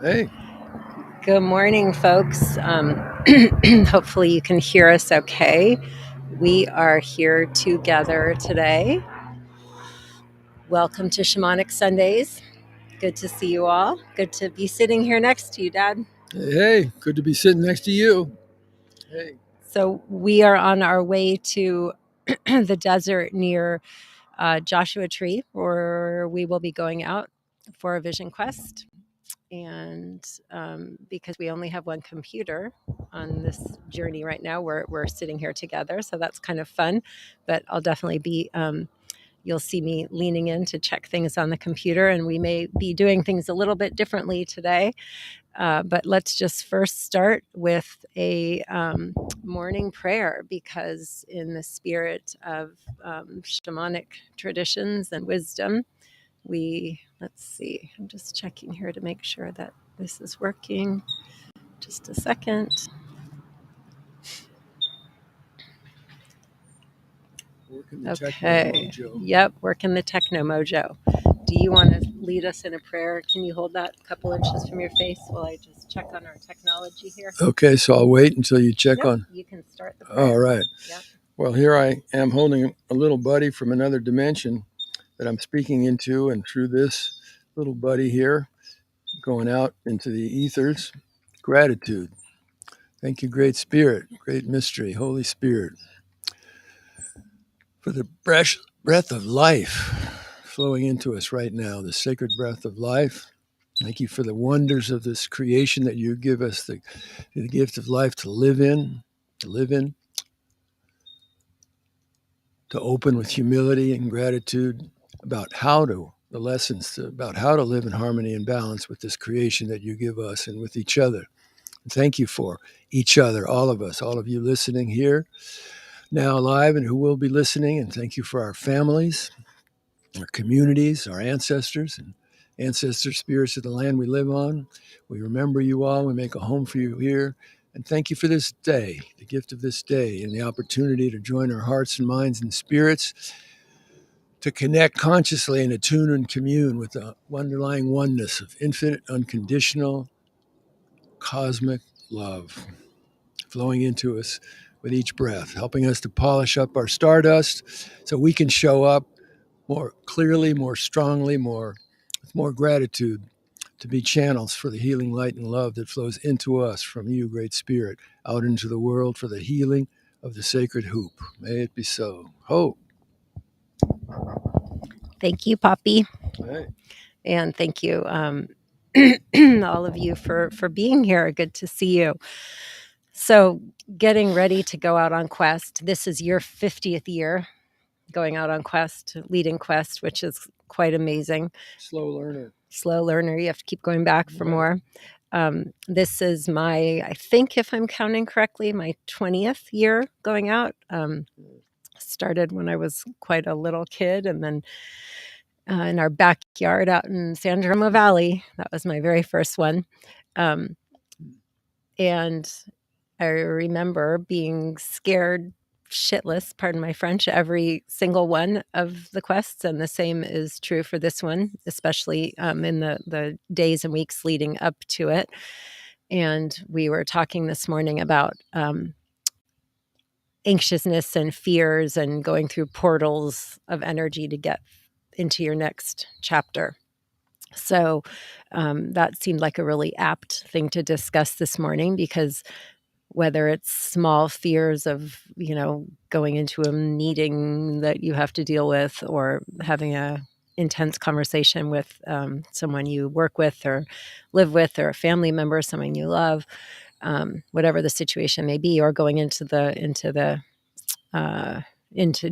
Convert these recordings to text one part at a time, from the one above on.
Hey. Good morning, folks. Hopefully you can hear us okay. We are here together today. Welcome to Shamanic Sundays. Good to see you all. Good to be sitting here next to you, Dad. Hey, good to be sitting next to you. Hey. So we are on our way to the desert near Joshua Tree, where we will be going out for a vision quest. And because we only have one computer on this journey right now, we're sitting here together, so that's kind of fun. But I'll definitely be you'll see me leaning in to check things on the computer, and we may be doing things a little bit differently today. But let's just first start with a morning prayer, because in the spirit of shamanic traditions and wisdom, let's see, I'm just checking here to make sure that this is working. Just a second. Working the Okay. techno mojo. Yep, working the techno mojo. Do you want to lead us in a prayer? Can you hold that a couple inches from your face while I just check on our technology here? Okay, so I'll wait until you check on. You can start the prayer. All right. Yep. Well, here I am holding a little buddy from another dimension that I'm speaking into, and through this little buddy here, going out into the ethers, gratitude. Thank you, Great Spirit, Great Mystery, Holy Spirit, for the breath of life flowing into us right now, the sacred breath of life. Thank you for the wonders of this creation that you give us, the gift of life to live in, to open with humility and gratitude about the lessons about how to live in harmony and balance with this creation that you give us and with each other. And thank you for each other, all of us, all of you listening here now live and who will be listening. And thank you for our families, our communities, our ancestors, and ancestor spirits of the land we live on. We remember you all. We make a home for you here. And thank you for this day, the gift of this day, and the opportunity to join our hearts and minds and spirits to connect consciously and attune and commune with the underlying oneness of infinite, unconditional, cosmic love flowing into us with each breath, helping us to polish up our stardust so we can show up more clearly, more strongly, with more gratitude, to be channels for the healing light and love that flows into us from you, Great Spirit, out into the world for the healing of the sacred hoop. May it be so. Ho. Thank you, Poppy. Hey. And thank you, all of you, for being here. Good to see you. So, getting ready to go out on quest. This is your 50th year going out on quest, leading quest, which is quite amazing. Slow learner. You have to keep going back for more. This is I think if I'm counting correctly, my 20th year going out. Started when I was quite a little kid, and then in our backyard out in San Jerome Valley. That was my very first one. And I remember being scared shitless, pardon my French, every single one of the quests. And the same is true for this one, especially in the days and weeks leading up to it. And we were talking this morning about anxiousness and fears and going through portals of energy to get into your next chapter. So that seemed like a really apt thing to discuss this morning, because whether it's small fears of, going into a meeting that you have to deal with, or having a intense conversation with someone you work with or live with, or a family member, someone you love, whatever the situation may be, or going into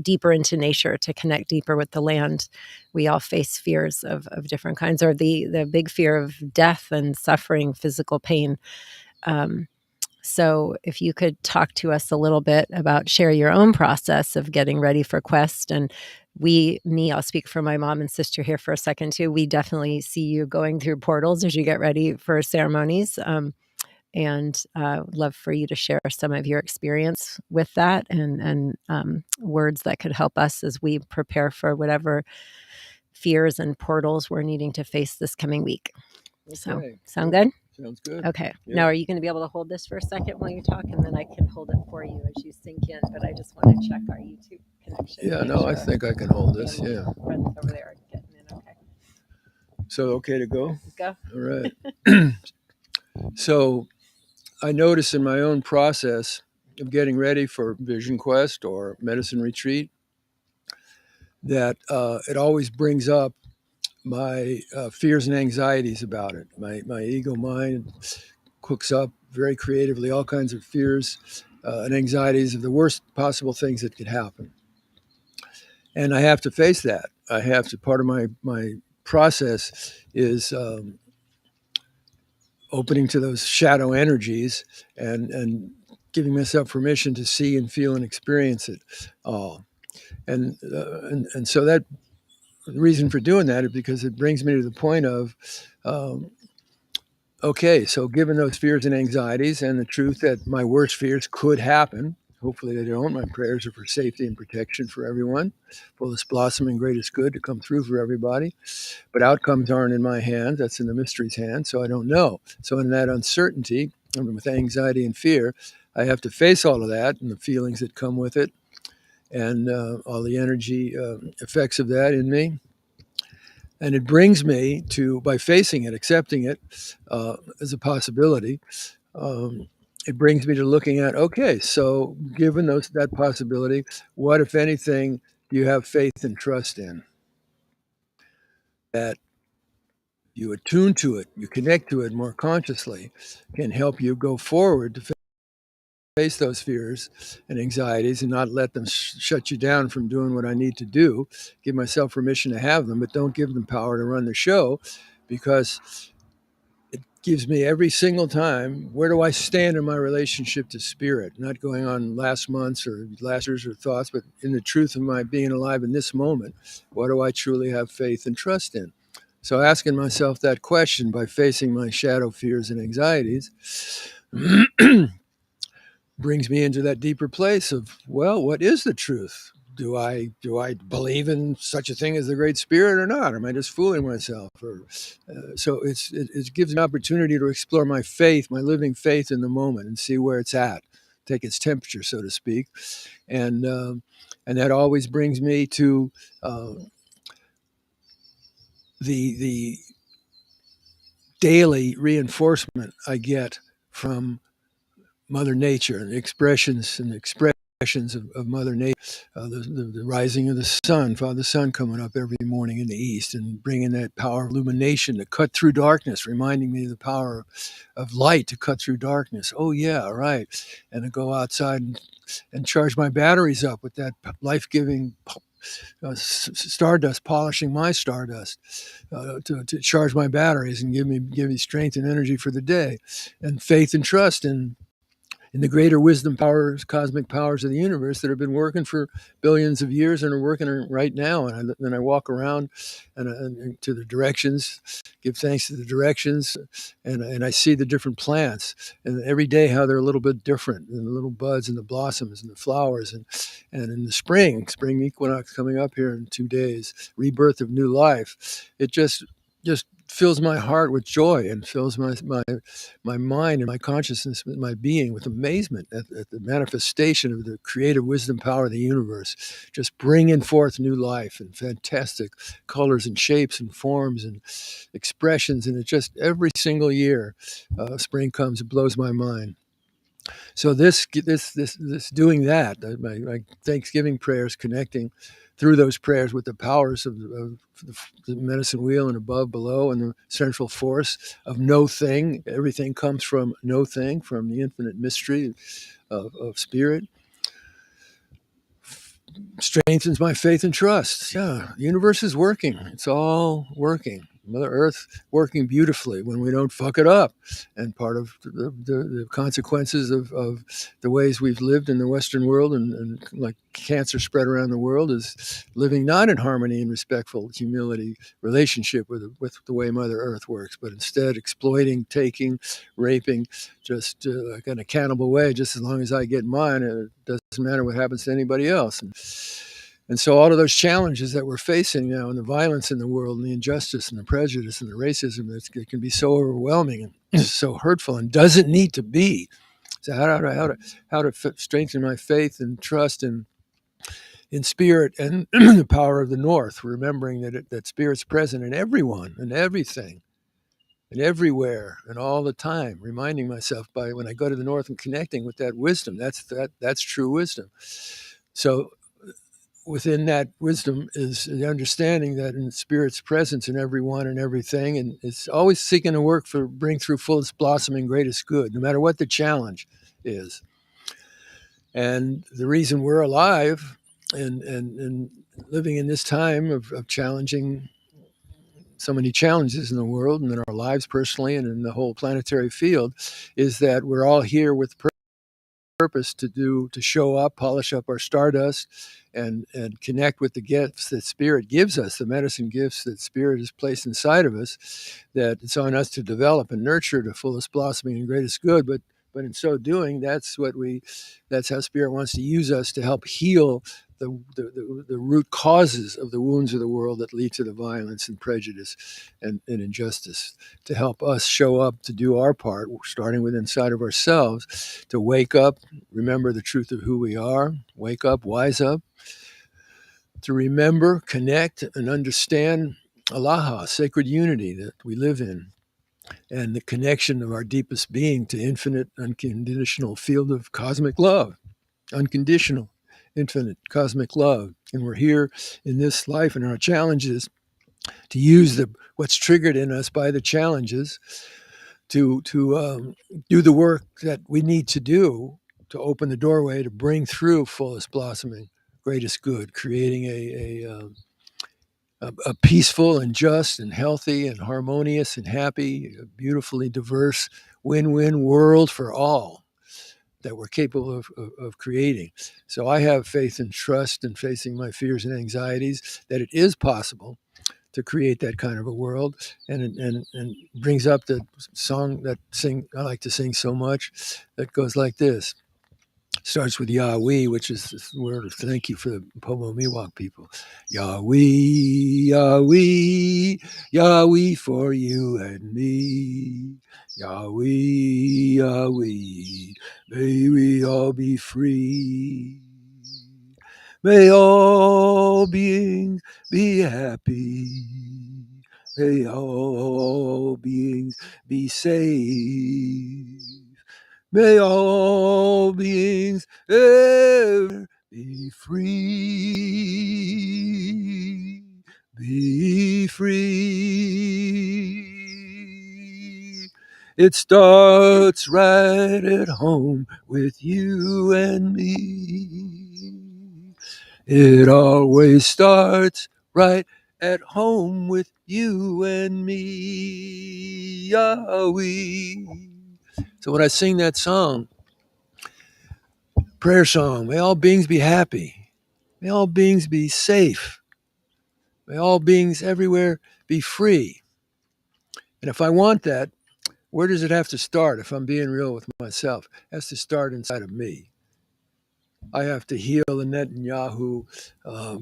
deeper into nature to connect deeper with the land. We all face fears of different kinds, or the big fear of death and suffering, physical pain. So if you could talk to us a little bit about, share your own process of getting ready for quest. And I'll speak for my mom and sister here for a second too. We definitely see you going through portals as you get ready for ceremonies. And love for you to share some of your experience with that, and words that could help us as we prepare for whatever fears and portals we're needing to face this coming week. Okay. So, sound good? Sounds good. Okay. Yeah. Now, are you going to be able to hold this for a second while you talk, and then I can hold it for you as you sink in? But I just want to check our YouTube connection. Yeah, make no, I sure think I can hold the this. Yeah. friends over there are getting in. Okay. So, okay to go? Go. All right. So, I notice in my own process of getting ready for Vision Quest or Medicine Retreat that it always brings up my fears and anxieties about it. My ego mind cooks up very creatively all kinds of fears and anxieties of the worst possible things that could happen. And I have to face that. I have to, part of my process is opening to those shadow energies and giving myself permission to see and feel and experience it all. And so that the reason for doing that is because it brings me to the point of um, okay, so given those fears and anxieties and the truth that my worst fears could happen, hopefully they don't. My prayers are for safety and protection for everyone, fullest blossom and greatest good to come through for everybody. But outcomes aren't in my hands, that's in the mystery's hands, so I don't know. So in that uncertainty, and with anxiety and fear, I have to face all of that and the feelings that come with it and all the energy effects of that in me. And it brings me to, by facing it, accepting it as a possibility, it brings me to looking at, okay, so given that possibility, what, if anything, do you have faith and trust in? That you attune to it, you connect to it more consciously, can help you go forward to face those fears and anxieties and not let them shut you down from doing what I need to do. Give myself permission to have them, but don't give them power to run the show, because it gives me every single time, where do I stand in my relationship to spirit? Not going on last month's or last year's or thoughts, but in the truth of my being alive in this moment, what do I truly have faith and trust in? So asking myself that question by facing my shadow fears and anxieties brings me into that deeper place of, well, what is the truth? Do I believe in such a thing as the Great Spirit or not? Am I just fooling myself? Or so it gives me an opportunity to explore my faith, my living faith in the moment, and see where it's at, take its temperature, so to speak, and and that always brings me to uh, the daily reinforcement I get from Mother Nature and the expressions of Mother Nature, the rising of the sun, Father Sun coming up every morning in the east and bringing that power of illumination to cut through darkness, reminding me of the power of light to cut through darkness. Oh yeah, right. And to go outside and charge my batteries up with that life-giving stardust, polishing my stardust to charge my batteries and give me strength and energy for the day, and faith and trust in the greater wisdom powers, cosmic powers of the universe that have been working for billions of years and are working right now. And then I walk around and to the directions, give thanks to the directions, and I see the different plants, and every day how they're a little bit different, and the little buds and the blossoms and the flowers, and in the spring equinox coming up here in 2 days, rebirth of new life. It just fills my heart with joy and fills my mind and my consciousness, my being, with amazement at the manifestation of the creative wisdom power of the universe, just bringing forth new life and fantastic colors and shapes and forms and expressions. And it just every single year, spring comes, it blows my mind. So this doing that, my Thanksgiving prayers, connecting through those prayers with the powers of the medicine wheel and above, below, and the central force of no thing. Everything comes from no thing, from the infinite mystery of spirit. Strengthens my faith and trust. Yeah, the universe is working. It's all working. Mother Earth working beautifully when we don't fuck it up. And part of the consequences of the ways we've lived in the Western world and like cancer spread around the world is living not in harmony and respectful humility relationship with the way Mother Earth works, but instead exploiting, taking, raping, just like in a cannibal way. Just as long as I get mine, it doesn't matter what happens to anybody else. And so all of those challenges that we're facing now, and the violence in the world, and the injustice, and the prejudice, and the racism, it can be so overwhelming. so hurtful and doesn't need to be. So how to strengthen my faith and trust in spirit and the power of the North, remembering that spirit's present in everyone and everything and everywhere and all the time, reminding myself by when I go to the North and connecting with that wisdom. That's true wisdom. So within that wisdom is the understanding that in spirit's presence in everyone and everything, and it's always seeking to work for bring through fullest blossoming greatest good, no matter what the challenge is. And the reason we're alive and living in this time of challenging so many challenges in the world and in our lives personally and in the whole planetary field is that we're all here with purpose to show up, polish up our stardust, and connect with the gifts that spirit gives us, the medicine gifts that spirit has placed inside of us, that it's on us to develop and nurture to fullest blossoming and greatest good. But in so doing, that's how spirit wants to use us to help heal the root causes of the wounds of the world that lead to the violence and prejudice and injustice, to help us show up to do our part, starting with inside of ourselves, to wake up, remember the truth of who we are, wake up, wise up, to remember, connect, and understand Allaha, sacred unity that we live in, and the connection of our deepest being to infinite, unconditional field of cosmic love, unconditional, infinite cosmic love. And we're here in this life and our challenges to use what's triggered in us by the challenges to do the work that we need to do to open the doorway to bring through fullest blossoming, greatest good, creating a peaceful and just and healthy and harmonious and happy, beautifully diverse, win-win world for all that we're capable of creating. So I have faith and trust in facing my fears and anxieties that it is possible to create that kind of a world, and brings up the song I like to sing so much that goes like this. Starts with Yahweh, which is the word of thank you for the Pomo Miwok people. Yahweh, Yahweh, Yahweh for you and me. Yahweh, Yahweh, may we all be free. May all beings be happy. May all beings be safe. May all beings ever be free. Be free. It starts right at home with you and me. It always starts right at home with you and me, Yahweh. So when I sing that song, prayer song, may all beings be happy. May all beings be safe. May all beings everywhere be free. And if I want that, where does it have to start? If I'm being real with myself, it has to start inside of me. I have to heal the Netanyahu,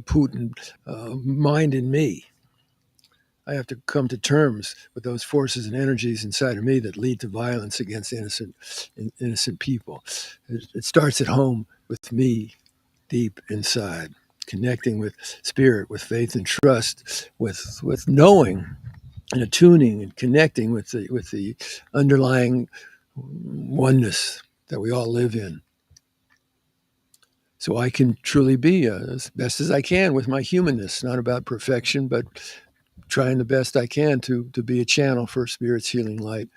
Putin mind in me. I have to come to terms with those forces and energies inside of me that lead to violence against innocent people. It starts at home with me, deep inside, connecting with spirit, with faith and trust, with knowing and attuning and connecting with the underlying oneness that we all live in. So I can truly be as best as I can with my humanness, not about perfection, but trying the best I can to be a channel for Spirit's healing light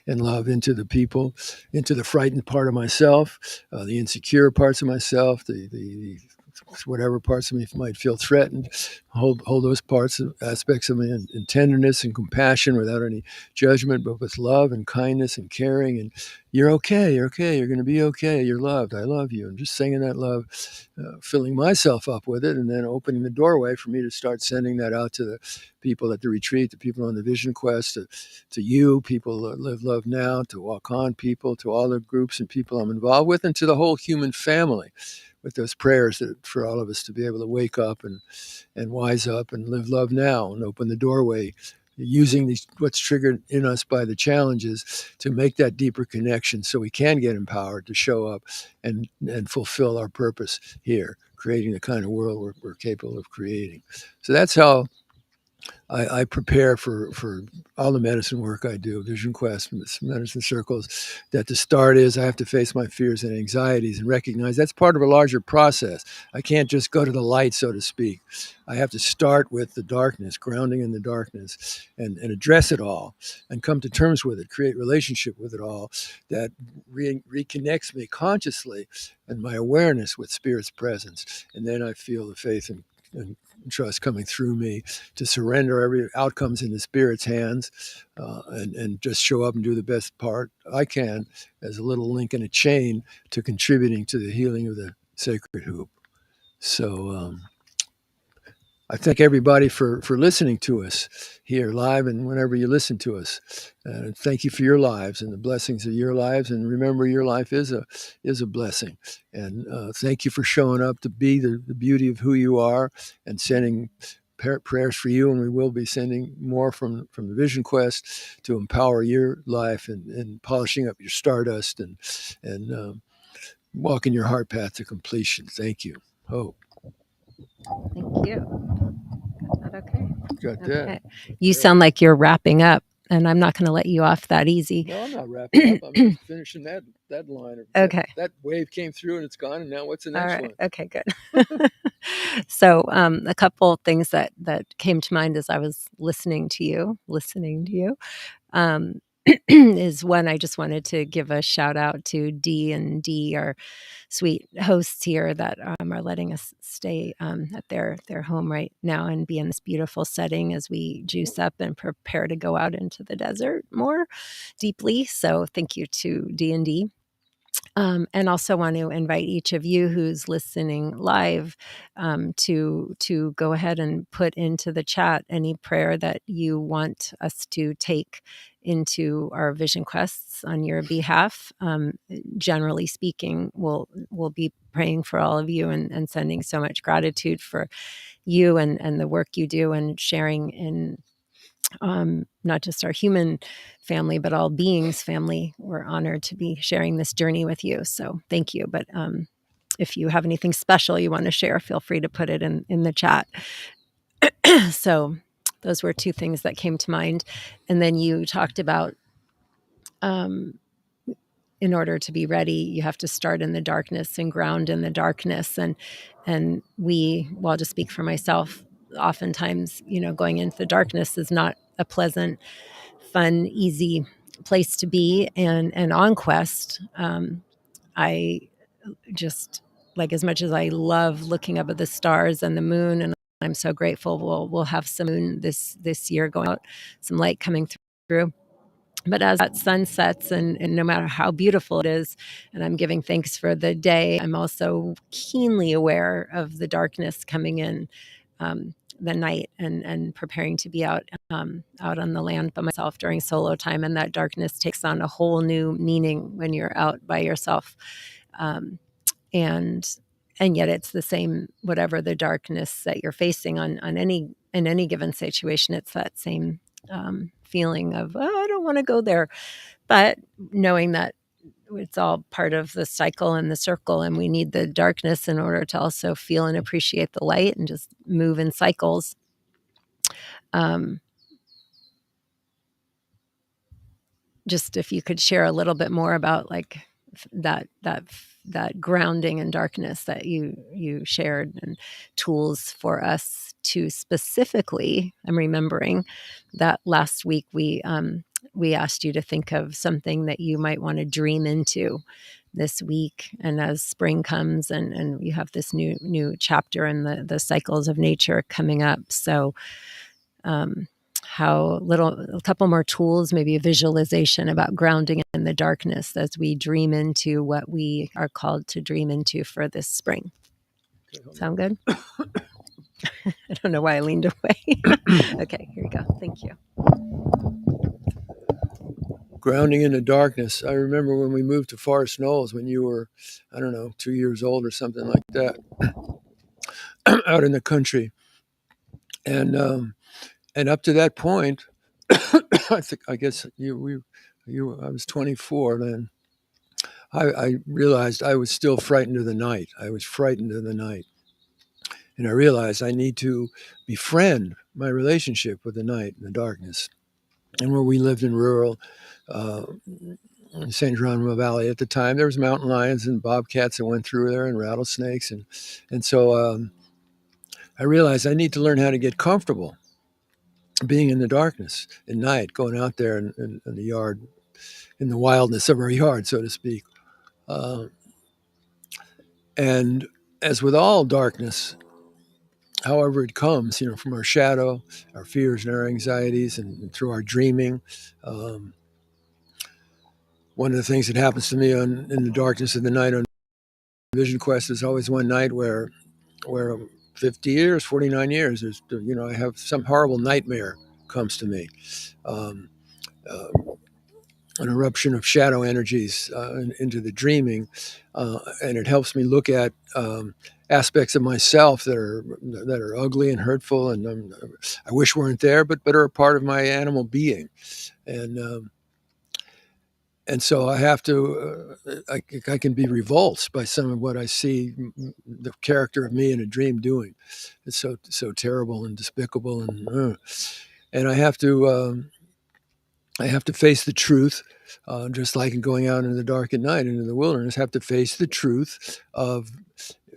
and love into the people, into the frightened part of myself, the insecure parts of myself, the whatever parts of me might feel threatened, hold those aspects of me in tenderness and compassion without any judgment, but with love and kindness and caring. And you're okay, you're going to be okay, you're loved, I love you. And just singing that love, filling myself up with it, and then opening the doorway for me to start sending that out to the people at the retreat, the people on the Vision Quest, to you, people that live love now, to Walk On people, to all the groups and people I'm involved with, and to the whole human family, with those prayers that for all of us to be able to wake up and wise up and live love now and open the doorway using what's triggered in us by the challenges to make that deeper connection so we can get empowered to show up and fulfill our purpose here, creating the kind of world we're capable of creating. So that's how I prepare for all the medicine work I do, Vision Quest, medicine circles, that the start is I have to face my fears and anxieties and recognize that's part of a larger process. I can't just go to the light, so to speak. I have to start with the darkness, grounding in the darkness, and address it all and come to terms with it, create relationship with it all that reconnects me consciously and my awareness with Spirit's presence. And then I feel the faith and trust coming through me to surrender every outcomes in the Spirit's hands, and just show up and do the best part I can as a little link in a chain to contributing to the healing of the sacred hoop. So I thank everybody for listening to us here live and whenever you listen to us. Thank you for your lives and the blessings of your lives. And remember, your life is a blessing. And thank you for showing up to be the beauty of who you are and sending prayers for you. And we will be sending more from the Vision Quest to empower your life and polishing up your stardust and walking your heart path to completion. Thank you. Hope. Thank you. Got that okay? Got that. Okay. You sound like you're wrapping up, and I'm not going to let you off that easy. No, I'm not wrapping up. I'm just finishing that line. Okay. That wave came through and it's gone. And now what's the next one? Okay, good. So a couple things that came to mind as I was listening to you, is one, I just wanted to give a shout out to D and D, our sweet hosts here that are letting us stay at their home right now and be in this beautiful setting as we juice up and prepare to go out into the desert more deeply. So thank you to D and D. And also want to invite each of you who's listening live to go ahead and put into the chat any prayer that you want us to take into our vision quests on your behalf. Generally speaking, we'll be praying for all of you and sending so much gratitude for you and the work you do and sharing in not just our human family, but all beings family. We're honored to be sharing this journey with you. So thank you. But if you have anything special you want to share, feel free to put it in the chat. So those were two things that came to mind. And then you talked about in order to be ready, you have to start in the darkness and ground in the darkness. And I'll just speak for myself. Oftentimes, going into the darkness is not a pleasant, fun, easy place to be. And on quest, I just, like, as much as I love looking up at the stars and the moon, and I'm so grateful we'll have some moon this year going out, some light coming through. But as that sun sets, and no matter how beautiful it is, and I'm giving thanks for the day, I'm also keenly aware of the darkness coming in, the night, and preparing to be out on the land by myself during solo time. And that darkness takes on a whole new meaning when you're out by yourself. And yet it's the same, whatever the darkness that you're facing in any given situation, it's that same feeling of, I don't want to go there. But knowing that it's all part of the cycle and the circle, and we need the darkness in order to also feel and appreciate the light and just move in cycles. Just if you could share a little bit more about like that grounding in darkness that you shared, and tools for us to specifically. I'm remembering that last week we asked you to think of something that you might want to dream into this week, and as spring comes and you have this new chapter in the cycles of nature coming up. So a couple more tools, maybe a visualization about grounding in the darkness as we dream into what we are called to dream into for this spring. Sound good? I don't know why I leaned away. Okay, here we go. Thank you. Grounding in the darkness. I remember when we moved to Forest Knolls when you were, I don't know, 2 years old or something like that, out in the country. And up to that point, I guess I was 24 then. I realized I was still frightened of the night. I was frightened of the night. And I realized I need to befriend my relationship with the night and the darkness. And where we lived in rural uh, San Geronimo Valley at the time, there was mountain lions and bobcats that went through there and rattlesnakes. And so I realized I need to learn how to get comfortable being in the darkness at night, going out there in the yard, in the wildness of our yard, so to speak. Uh, and as with all darkness, however it comes, from our shadow, our fears and our anxieties, and through our dreaming. Um, One of the things that happens to me in the darkness of the night on Vision Quest is always one night where 50 years, 49 years, I have some horrible nightmare comes to me. Um, uh, an eruption of shadow energies into the dreaming, and it helps me look at aspects of myself that are ugly and hurtful, and I wish weren't there, but are a part of my animal being, and so I have to. I can be revulsed by some of what I see the character of me in a dream doing. It's so terrible and despicable, and I have to. I have to face the truth, just like in going out into the dark at night into the wilderness. Have to face the truth of,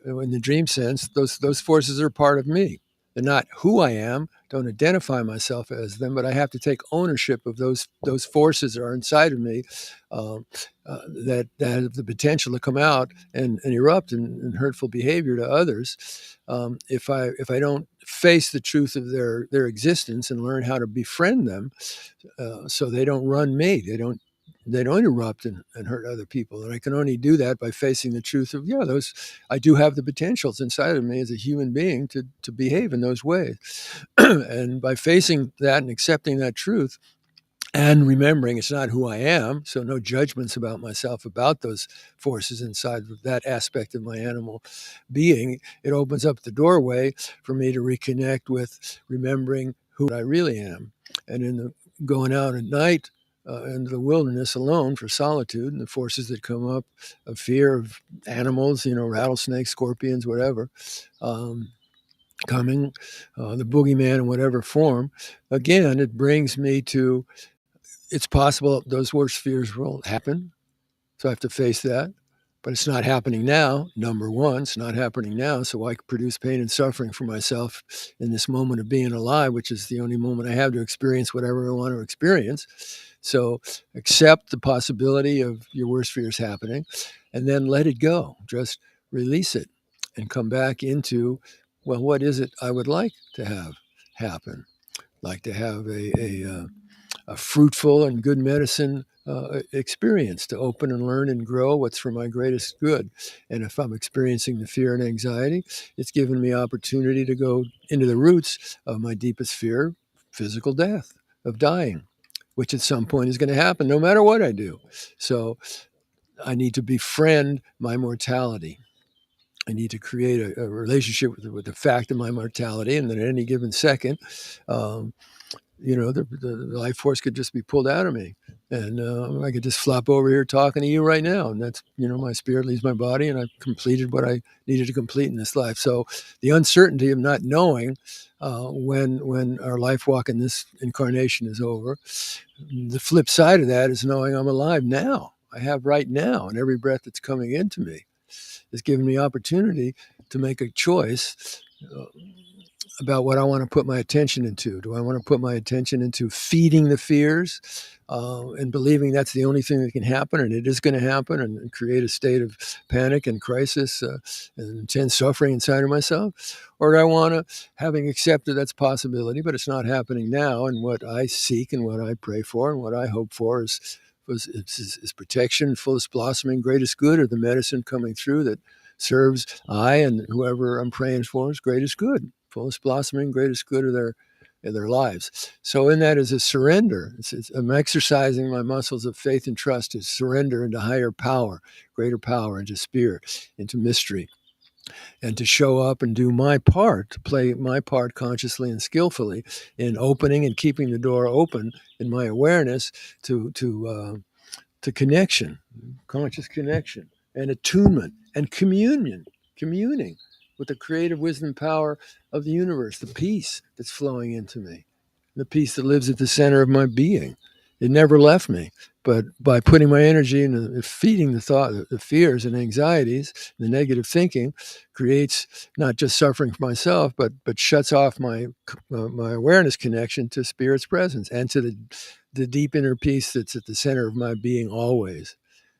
in the dream sense, those forces are part of me. They're not who I am. Don't identify myself as them, but I have to take ownership of those forces that are inside of me, um, that have the potential to come out and erupt in hurtful behavior to others. If I don't face the truth of their existence and learn how to befriend them, so they don't run me. They don't erupt and hurt other people. And I can only do that by facing the truth of, those, I do have the potentials inside of me as a human being to behave in those ways. And by facing that and accepting that truth and remembering it's not who I am, so no judgments about myself, about those forces inside of that aspect of my animal being, it opens up the doorway for me to reconnect with remembering who I really am. And in the going out at night into the wilderness alone for solitude and the forces that come up of fear of animals, rattlesnakes, scorpions, whatever, coming, the boogeyman in whatever form, again, it brings me to, it's possible those worst fears will happen. So I have to face that. But it's not happening now. Number one, it's not happening now. So I produce pain and suffering for myself in this moment of being alive, which is the only moment I have to experience whatever I want to experience. So accept the possibility of your worst fears happening and then let it go. Just release it and come back into, well, what is it I would like to have happen? Like to have a fruitful and good medicine experience to open and learn and grow what's for my greatest good. And if I'm experiencing the fear and anxiety, it's given me opportunity to go into the roots of my deepest fear, physical death, of dying, which at some point is going to happen no matter what I do. So I need to befriend my mortality. I need to create a relationship with the fact of my mortality, and then at any given second, um, the life force could just be pulled out of me, and I could just flop over here talking to you right now, and that's, my spirit leaves my body, and I've completed what I needed to complete in this life. So the uncertainty of not knowing when our life walk in this incarnation is over, the flip side of that is knowing I'm alive now. I have right now, and every breath that's coming into me has given me opportunity to make a choice about what I want to put my attention into. Do I want to put my attention into feeding the fears and believing that's the only thing that can happen, and it is going to happen, and create a state of panic and crisis and intense suffering inside of myself? Or do I want to, having accepted that's a possibility, but it's not happening now, and what I seek and what I pray for and what I hope for is protection, fullest blossoming, greatest good, or the medicine coming through that serves I and whoever I'm praying for is greatest good, fullest blossoming, greatest good of their lives. So in that is a surrender. I'm exercising my muscles of faith and trust to surrender into higher power, greater power, into spirit, into mystery. and to show up and do my part, to play my part consciously and skillfully in opening and keeping the door open in my awareness to connection, conscious connection, and attunement and communing with the creative wisdom power of the universe, the peace that's flowing into me, the peace that lives at the center of my being. It never left me. But by putting my energy into feeding the thought, the fears and anxieties, the negative thinking creates not just suffering for myself, but shuts off my awareness connection to Spirit's presence and to the deep inner peace that's at the center of my being always.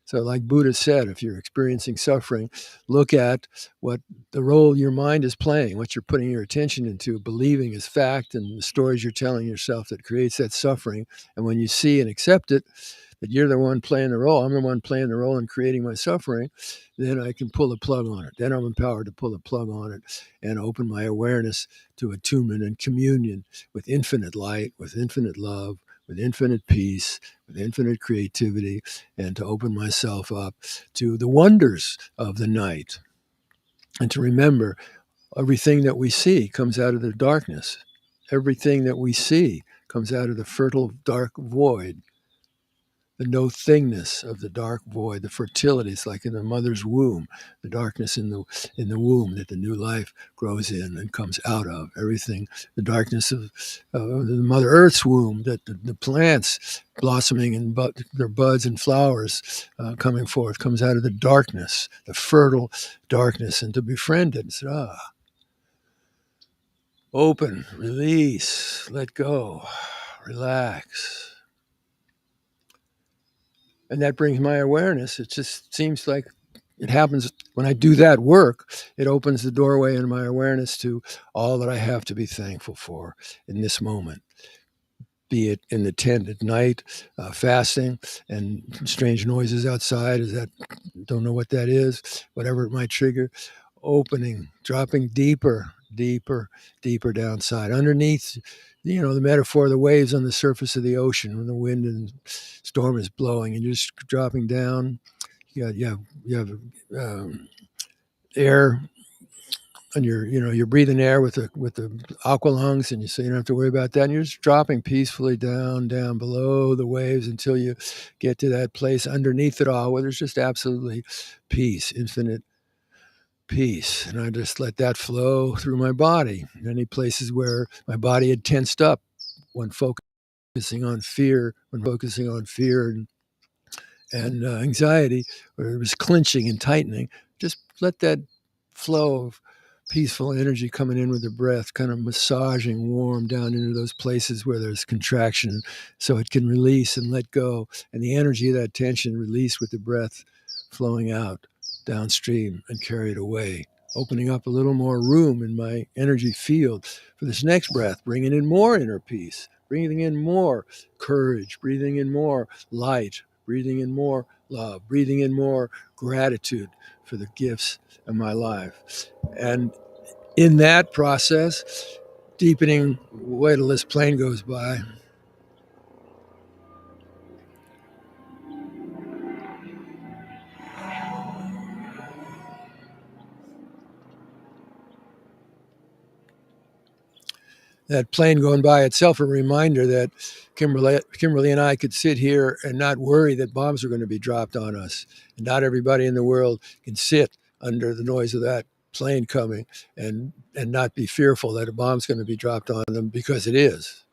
So, like Buddha said, if you're experiencing suffering, look at what the role your mind is playing, what you're putting your attention into, believing is fact, and the stories you're telling yourself that creates that suffering. And when you see and accept it, that you're the one playing the role, I'm the one playing the role in creating my suffering, then I can pull the plug on it. Then I'm empowered to pull the plug on it and open my awareness to attunement and communion with infinite light, with infinite love, with infinite peace, with infinite creativity, and to open myself up to the wonders of the night. And to remember, everything that we see comes out of the darkness. Everything that we see comes out of the fertile dark void, the no thingness of the dark void, the fertility. It's like in the mother's womb, the darkness in the womb that the new life grows in and comes out of. Everything, the darkness of the Mother Earth's womb, that the plants blossoming and their buds and flowers coming forth comes out of the darkness, the fertile darkness, and to befriend it and say, open, release, let go, relax. And that brings my awareness. It just seems like it happens when I do that work. It opens the doorway in my awareness to all that I have to be thankful for in this moment. Be it in the tent at night, fasting, and strange noises outside. Don't know what that is, whatever it might trigger. Opening, dropping deeper, deeper, deeper downside. Underneath, the metaphor of the waves on the surface of the ocean when the wind and storm is blowing and you're just dropping down. You have air, and you're breathing air with the aqua lungs, and so you don't have to worry about that. And you're just dropping peacefully down below the waves until you get to that place underneath it all where there's just absolutely peace, infinite peace. And I just let that flow through my body. Any places where my body had tensed up when focusing on fear, and anxiety, where it was clenching and tightening, just let that flow of peaceful energy coming in with the breath, kind of massaging warm down into those places where there's contraction, so it can release and let go. And the energy of that tension release with the breath flowing out downstream and carry it away, opening up a little more room in my energy field for this next breath, bringing in more inner peace, breathing in more courage, breathing in more light, breathing in more love, breathing in more gratitude for the gifts of my life. And in that process, deepening, wait till this plane goes by. That plane going by itself a reminder that Kimberly and I could sit here and not worry that bombs are going to be dropped on us. And not everybody in the world can sit under the noise of that plane coming and not be fearful that a bomb's going to be dropped on them, because it is.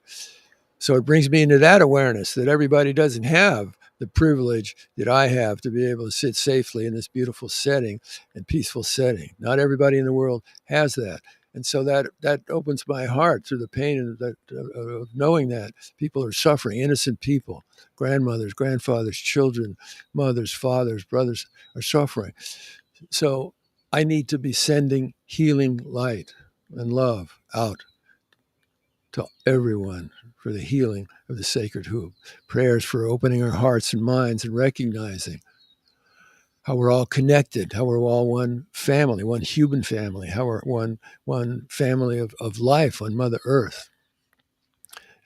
So it brings me into that awareness that everybody doesn't have the privilege that I have to be able to sit safely in this beautiful setting and peaceful setting. Not everybody in the world has that. And so that opens my heart through the pain of knowing that people are suffering, innocent people, grandmothers, grandfathers, children, mothers, fathers, brothers are suffering. So I need to be sending healing light and love out to everyone for the healing of the sacred hoop. Prayers for opening our hearts and minds and recognizing how we're all connected, how we're all one family, one human family, how we're one family of life on Mother Earth.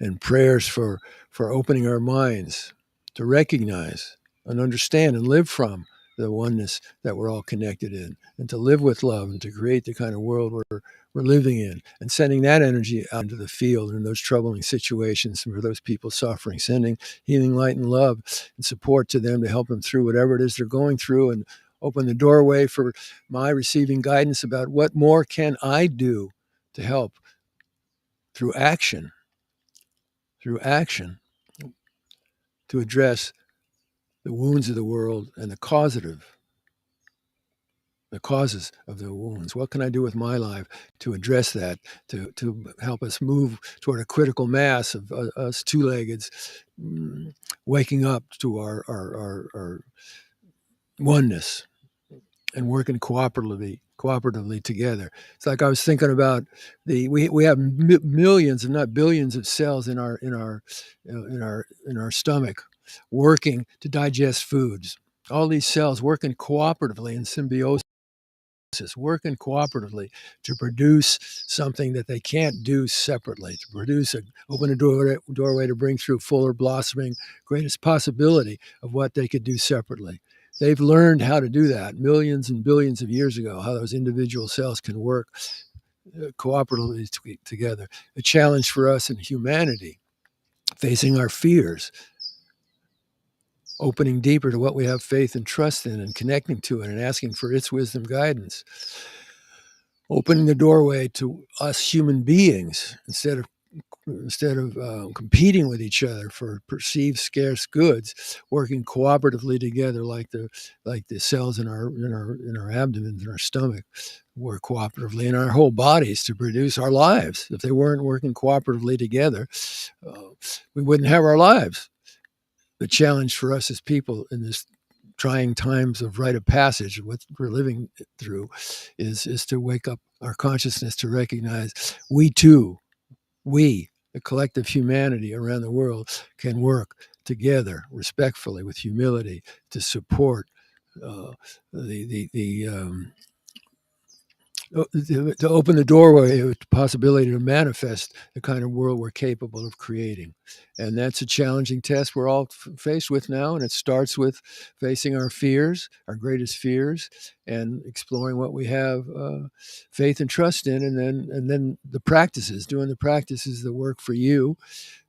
And prayers for opening our minds to recognize and understand and live from the oneness that we're all connected in, and to live with love and to create the kind of world we're living in, and sending that energy out into the field in those troubling situations for those people suffering, sending healing light and love and support to them to help them through whatever it is they're going through, and open the doorway for my receiving guidance about what more can I do to help through action, to address the wounds of the world and the causes of the wounds. What can I do with my life to address that, to help us move toward a critical mass of us two-leggeds waking up to our oneness and working cooperatively together. It's like I was thinking about we have millions, if not billions, of cells in our stomach working to digest foods. All these cells working cooperatively in symbiosis, working cooperatively to produce something that they can't do separately, to open a doorway to bring through fuller blossoming, greatest possibility of what they could do separately. They've learned how to do that millions and billions of years ago, how those individual cells can work cooperatively together. A challenge for us in humanity, facing our fears, opening deeper to what we have faith and trust in and connecting to it and asking for its wisdom guidance. Opening the doorway to us human beings instead of competing with each other for perceived scarce goods, working cooperatively together like the cells in our abdomens, in our stomach, work cooperatively in our whole bodies to produce our lives. If they weren't working cooperatively together, we wouldn't have our lives. The challenge for us as people in this trying times of rite of passage, what we're living through, is to wake up our consciousness to recognize we, the collective humanity around the world, can work together respectfully with humility to support to open the doorway of possibility to manifest the kind of world we're capable of creating. And that's a challenging test we're all faced with now. And it starts with facing our fears, our greatest fears, and exploring what we have faith and trust in. And then the practices, doing the practices that work for you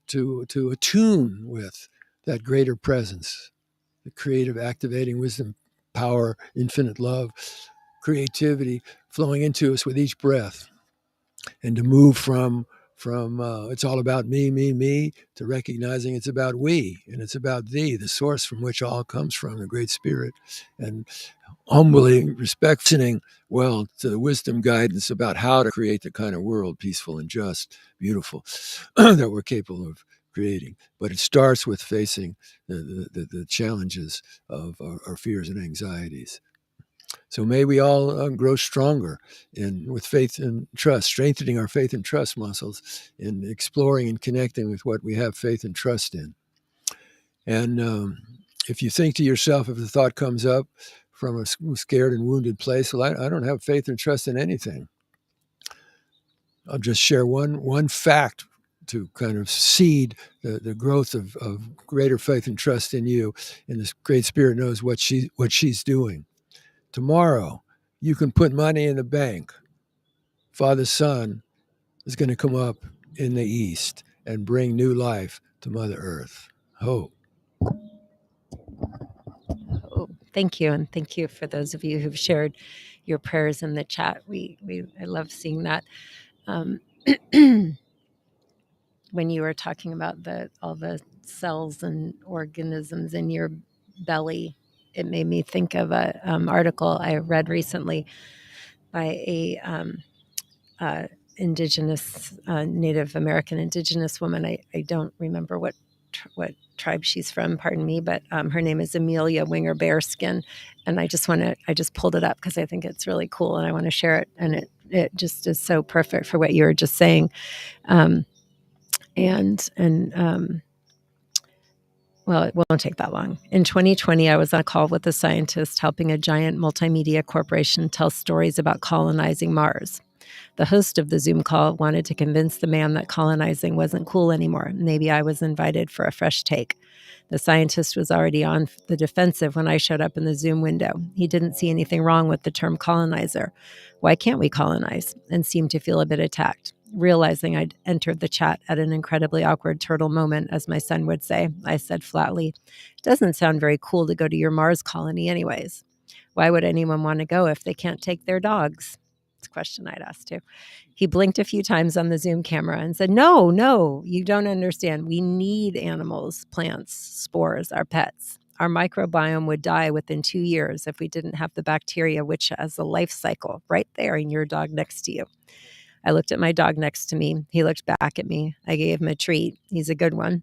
to attune with that greater presence, the creative, activating wisdom, power, infinite love, creativity flowing into us with each breath, and to move from it's all about me to recognizing it's about we, and it's about thee, the source from which all comes from, the great spirit, and humbly respecting well to the wisdom guidance about how to create the kind of world, peaceful and just, beautiful, that we're capable of creating. But it starts with facing the challenges of our fears and anxieties. So may we all grow stronger with faith and trust, strengthening our faith and trust muscles in exploring and connecting with what we have faith and trust in. And if you think to yourself, if the thought comes up from a scared and wounded place, well, I don't have faith and trust in anything. I'll just share one fact to kind of seed the growth of greater faith and trust in you. And this great spirit knows what she's doing. Tomorrow, you can put money in the bank. Father Son is going to come up in the east and bring new life to Mother Earth. Hope. Oh, thank you. And thank you for those of you who've shared your prayers in the chat. I love seeing that. When you were talking about all the cells and organisms in your belly, it made me think of an article I read recently by a indigenous Native American indigenous woman. I don't remember what tribe she's from, pardon me, but her name is Amelia Winger Bearskin, and I just pulled it up because I think it's really cool and I want to share it, and it just is so perfect for what you were just saying. Well, it won't take that long. In 2020, I was on a call with a scientist helping a giant multimedia corporation tell stories about colonizing Mars. The host of the Zoom call wanted to convince the man that colonizing wasn't cool anymore. Maybe I was invited for a fresh take. The scientist was already on the defensive when I showed up in the Zoom window. He didn't see anything wrong with the term colonizer. Why can't we colonize? And seemed to feel a bit attacked. Realizing I'd entered the chat at an incredibly awkward turtle moment, as my son would say, I said flatly, "It doesn't sound very cool to go to your Mars colony anyways. Why would anyone want to go if they can't take their dogs?" It's a question I'd asked too. He blinked a few times on the Zoom camera and said, No, you don't understand. We need animals, plants, spores, our pets. Our microbiome would die within 2 years if we didn't have the bacteria, which has a life cycle right there in your dog next to you. I looked at my dog next to me. He looked back at me. I gave him a treat. He's a good one.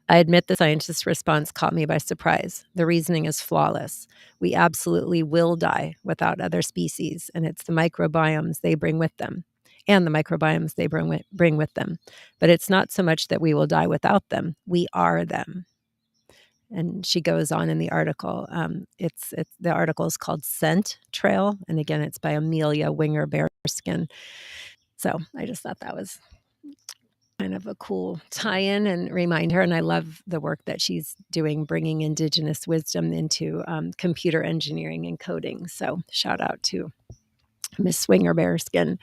I admit the scientist's response caught me by surprise. The reasoning is flawless. We absolutely will die without other species, and it's the microbiomes they bring with them, and the microbiomes they bring with them. But it's not so much that we will die without them. We are them. And she goes on in the article. The article is called Scent Trail, and again, it's by Amelia Winger Bearskin. So I just thought that was kind of a cool tie-in and remind her. And I love the work that she's doing, bringing Indigenous wisdom into computer engineering and coding. So shout out to Miss Swinger Bearskin.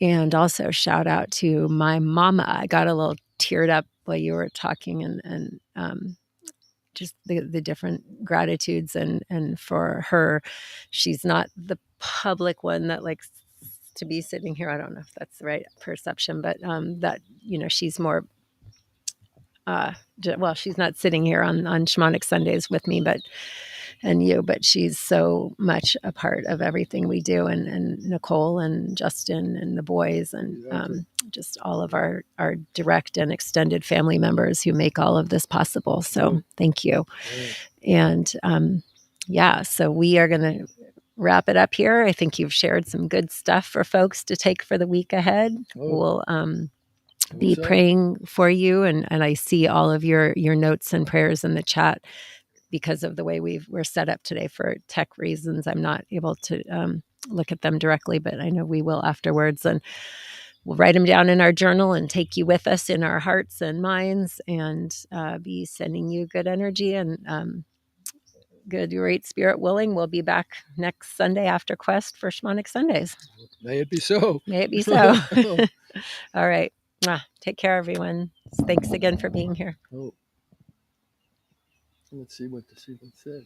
And also shout out to my mama. I got a little teared up while you were talking and just the different gratitudes. And for her, she's not the public one that likes to be sitting here. I don't know if that's the right perception, but that, she's more, she's not sitting here on Shamanic Sundays with me, but she's so much a part of everything we do. And Nicole and Justin and the boys and just all of our direct and extended family members who make all of this possible. So thank you. And so we are going to wrap it up here. I think you've shared some good stuff for folks to take for the week ahead. We'll be praying for you, and I see all of your notes and prayers in the chat. Because of the way we're set up today for tech reasons, I'm not able to look at them directly, but I know we will afterwards, and we'll write them down in our journal and take you with us in our hearts and minds, and be sending you good energy and good, great spirit willing. We'll be back next Sunday after Quest for Shamanic Sundays. May it be so. May it be so. All right. Take care, everyone. Thanks again for being here. Let's see what the sequence said.